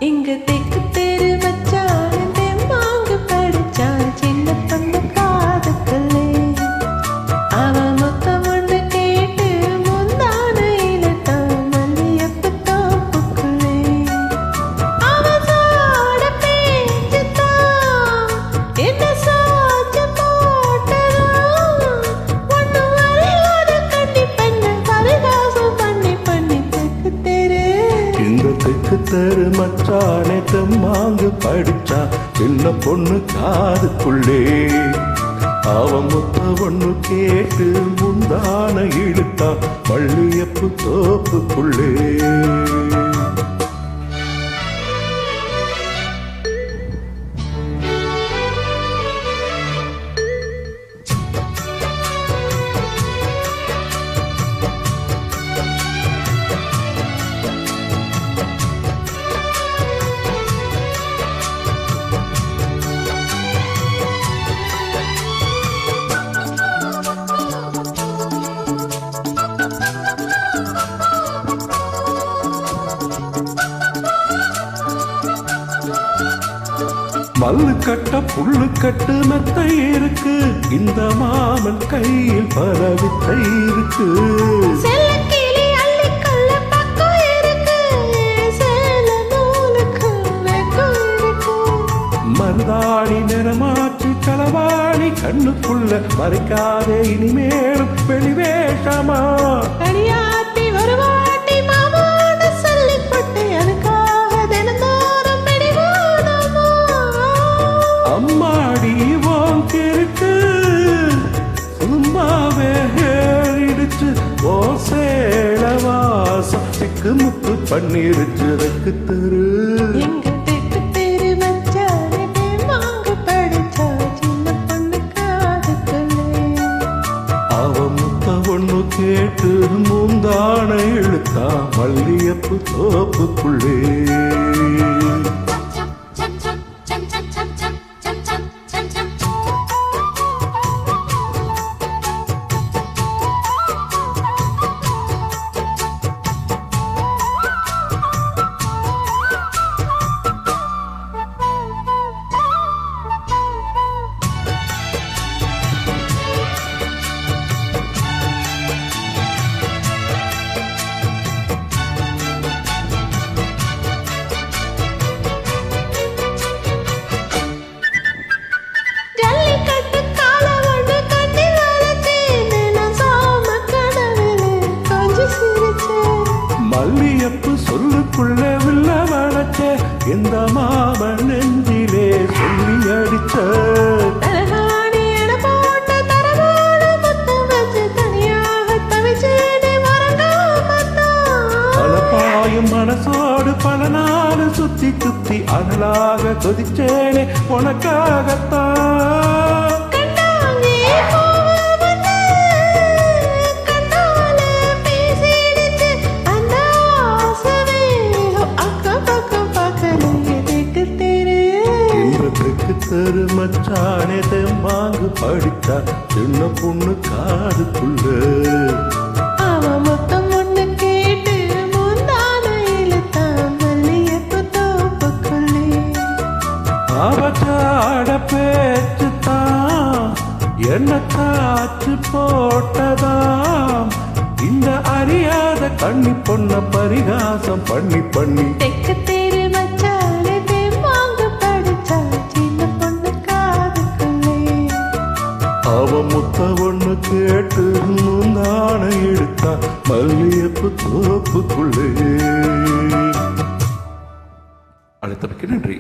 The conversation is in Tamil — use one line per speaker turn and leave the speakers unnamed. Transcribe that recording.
இங்க தெக்கு தெரு மச்சான் தெம்மாங்கு படிச்சான் சின்ன பொண்ணு காதுக்குள்ளே அவன் மொத்தம் ஒன்று கேட்டு முந்தான இலத்தான் மல்லியப்பு தோப்புக்குள்ளே அவன் சாட பேச்சுத்தான் என்ன சாச்சு போட்டதான் ஒண்ணு வரையாத கண்ணி பண்ண பரிகாசம் பண்ணி பண்ணி தெக்கு தெரு
இந்த தெக்கு தெரு மச்சானே தெம்மாங்கு படிச்சா சின்ன பொண்ணு காதுக்குள்ளே அவன் முத்த ஒண்ணு கேட்டு முந்தான இழுத்தா மல்லியப்பு தோப்புக்குள்ளே மல்லு கட்ட புல்லு கட்டு மெத்தை இருக்கு இந்த மாமன் கையில் பல வித்தை இருக்கு மருதாணி நிறமாற்றி களவாணி கண்ணுக்குள்ள மறைக்காதே இனிமேலும் வெளிவேஷமா அம்மாடி வாங்கிருக்கு சும்மாவே ஏறிடுச்சு ஓ சேலவாசம் சிக்கு முக்கு பண்ணிருச்சு ரெக்கு தெரு அவன் முத்த ஒண்ணு கேட்டு முந்தான இழுத்தா மல்லியப்பு தோப்புக்குள்ளே மல்லியப்பு சொல்லுக்குள்ள வில்ல வளச்ச இந்த மாமன் நெஞ்சிலே சொல்லி அடிச்ச பலப்பாயும் மனசோடு பல நாள் சுத்தி சுத்தி அனலாக கொதிச்சேனே உனக்காகத்தான் தெரு மச்சானே தெம்மாங்கு படிச்சா சின்ன பொண்ணு காதுக்குள்ள
அவன் மொத்தம் ஒண்ணு கேட்டு முந்தான இழுத்தான் மல்லியப்பு தோப்புக்குள்ளே
அவச்சாட பேச்சுத்தான் என்ன காச்சு போட்டதாம் இந்த அறியாத கண்ணி பொண்ண பரிகாசம் பண்ணி பண்ணி
தெக்கு தெரு மச்சானே தெம்மாங்கு படிச்சா சின்ன பொண்ணு காதுக்குள்ளே
அவன் முத்த ஒண்ணு கேட்டு முந்தான இழுத்தா மல்லியப்பு தோப்புக்குள்ளே அழைத்தமைக்கு நன்றி.